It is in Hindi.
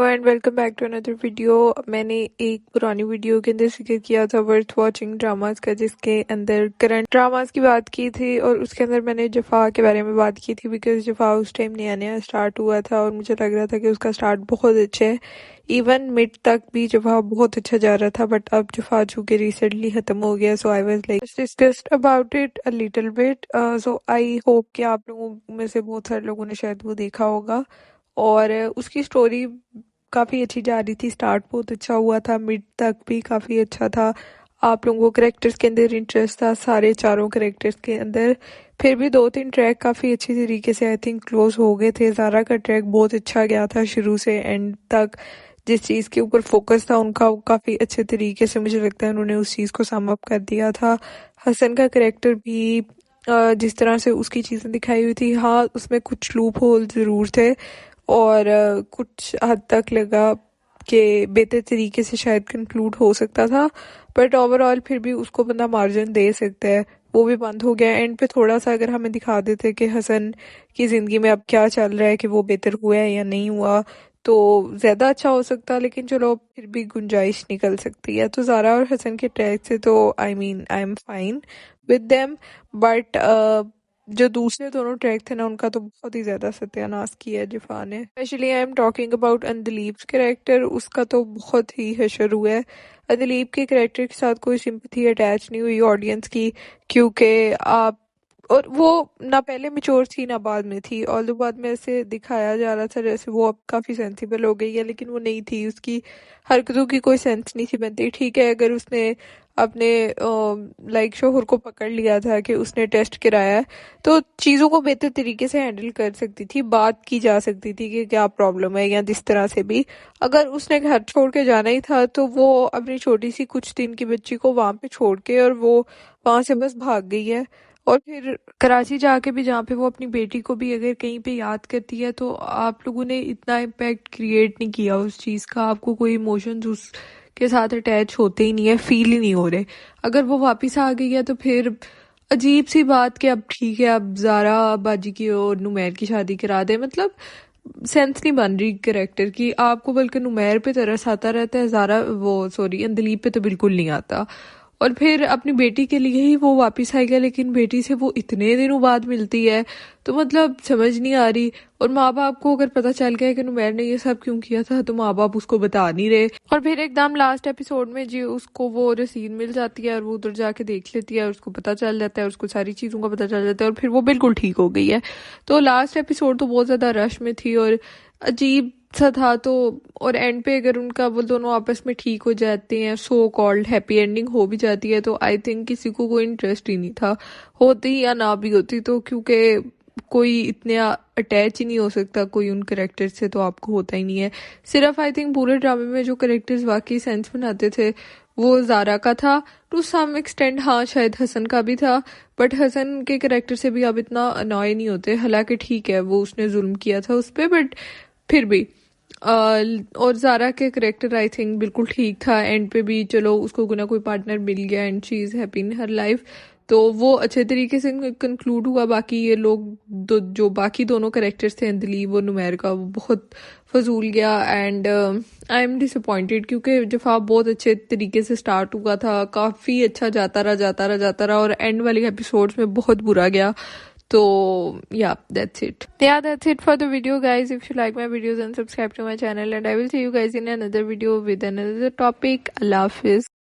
And welcome back to another video. मैंने एक पुरानी वीडियो के अंदर जिक्र किया था वर्थ वाचिंग ड्रामास का, जिसके अंदर करंट ड्रामास की बात की थी और उसके अंदर मैंने जफ़ा के बारे में बात की थी बिकॉज जफ़ा उस टाइम नया नया स्टार्ट हुआ था और मुझे लग रहा था कि उसका स्टार्ट बहुत अच्छा है। इवन मिड तक भी जफ़ा बहुत अच्छा जा रहा था, बट अब जफ़ा चूँकि रिसेंटली ख़त्म हो गया, so I was like discussed about it a little bit. So I hope कि आप लोगों में से बहुत सारे लोगों ने शायद वो देखा होगा। और उसकी स्टोरी काफ़ी अच्छी जा रही थी, स्टार्ट बहुत अच्छा हुआ था, मिड तक भी काफ़ी अच्छा था। आप लोगों को करेक्टर्स के अंदर इंटरेस्ट था, सारे चारों करेक्टर्स के अंदर। फिर भी 2-3 ट्रैक काफ़ी अच्छी तरीके से आई थिंक क्लोज हो गए थे। ज़ारा का ट्रैक बहुत अच्छा गया था शुरू से एंड तक। जिस चीज़ के ऊपर फोकस था उनका, वो काफ़ी अच्छे तरीके से मुझे लगता है उन्होंने उस चीज़ को सम अप कर दिया था। हसन का करेक्टर भी जिस तरह से उसकी चीज़ें दिखाई हुई थी, हाँ उसमें कुछ लूप होल ज़रूर थे और कुछ हद तक लगा कि बेहतर तरीके से शायद कंक्लूड हो सकता था, बट ओवरऑल फिर भी उसको बंदा मार्जिन दे सकता है। वो भी बंद हो गया एंड पे। थोड़ा सा अगर हमें दिखा देते कि हसन की ज़िंदगी में अब क्या चल रहा है, कि वो बेहतर हुआ है या नहीं हुआ, तो ज़्यादा अच्छा हो सकता, लेकिन चलो फिर भी गुंजाइश निकल सकती है। तो ज़ारा और हसन के ट्रैक से तो I mean I am fine with them, but जो दूसरे दोनों ट्रैक थे ना, उनका तो बहुत ही ज्यादा सत्यानाश किया है जिफा ने। Specially I am talking about अंदलीप्स कैरेक्टर, उसका तो बहुत ही हशर हुआ है। अंदलीप के कैरेक्टर के साथ कोई सिंपथी अटैच नहीं हुई ऑडियंस की, क्योंकि आप और वो ना पहले मेच्योर थी ना बाद में थी। और तो बाद में ऐसे दिखाया जा रहा था जैसे वो अब काफी सेंसिबल हो गई है, लेकिन वो नहीं थी। उसकी हरकतों की कोई सेंस नहीं थी बनती। ठीक है, अगर उसने अपने लाइक शोहर को पकड़ लिया था कि उसने टेस्ट कराया है, तो चीज़ों को बेहतर तरीके से हैंडल कर सकती थी, बात की जा सकती थी कि क्या प्रॉब्लम है, या जिस तरह से भी। अगर उसने घर छोड़ के जाना ही था तो वो अपनी छोटी सी कुछ दिन की बच्ची को वहां पे छोड़ के और वो वहां से बस भाग गई है। और फिर कराची जाके भी, जहाँ पे वो अपनी बेटी को भी अगर कहीं पे याद करती है, तो आप लोगों ने इतना इम्पैक्ट क्रिएट नहीं किया उस चीज़ का, आपको कोई इमोशंस उस के साथ अटैच होते ही नहीं है, फील ही नहीं हो रहे। अगर वो वापस आ गई है तो फिर अजीब सी बात कि अब ठीक है, अब ज़ारा बाजी की और नुमैर की शादी करा दे, मतलब सेंस नहीं बन रही कैरेक्टर की। आपको बल्कि नुमैर पे तरस आता रहता है, ज़ारा वो सॉरी अंदलीप पे तो बिल्कुल नहीं आता। और फिर अपनी बेटी के लिए ही वो वापस आएगा, लेकिन बेटी से वो इतने दिनों बाद मिलती है, तो मतलब समझ नहीं आ रही। और माँ बाप को अगर पता चल गया कि नुमैर ने ये सब क्यों किया था, तो माँ बाप उसको बता नहीं रहे। और फिर एकदम लास्ट एपिसोड में जी उसको वो रसीद मिल जाती है और वो उधर जाके देख लेती है और उसको पता चल जाता है, उसको सारी चीज़ों का पता चल जाता है और फिर वो बिल्कुल ठीक हो गई है। तो लास्ट एपिसोड तो बहुत ज़्यादा रश में थी और अजीब सा था। तो और एंड पे अगर उनका वो दोनों आपस में ठीक हो जाते हैं, सो कॉल्ड हैप्पी एंडिंग हो भी जाती है, तो आई थिंक किसी को कोई इंटरेस्ट ही नहीं था, होती या ना भी होती तो, क्योंकि कोई इतने अटैच ही नहीं हो सकता कोई उन करेक्टर से, तो आपको होता ही नहीं है। सिर्फ आई थिंक पूरे ड्रामे में जो करेक्टर्स वाकई सेंस बनाते थे वो ज़ारा का था, टू सम एक्सटेंड हाँ शायद हसन का भी था, बट हसन के करेक्टर से भी अब इतना अनॉय नहीं होते। हालांकि ठीक है वो उसने जुल्म किया था उस पर, बट फिर भी और ज़ारा के करेक्टर आई थिंक बिल्कुल ठीक था। एंड पे भी चलो उसको कोई ना कोई पार्टनर मिल गया and she is happy in her life, तो वो अच्छे तरीके से कंक्लूड हुआ। बाकी ये लोग जो बाकी दोनों करेक्टर्स थे अंदलीब और नुमैर का, वो बहुत फजूल गया एंड आई एम डिसअपॉइंटेड, क्योंकि जफ़ा बहुत अच्छे तरीके से स्टार्ट हुआ था, काफ़ी अच्छा जाता रहा और एंड वाले एपिसोड्स में बहुत बुरा गया। So yeah, that's it for the video, guys. If you like my videos, and subscribe to my channel, and I will see you guys in another video with another topic. Allah Hafiz.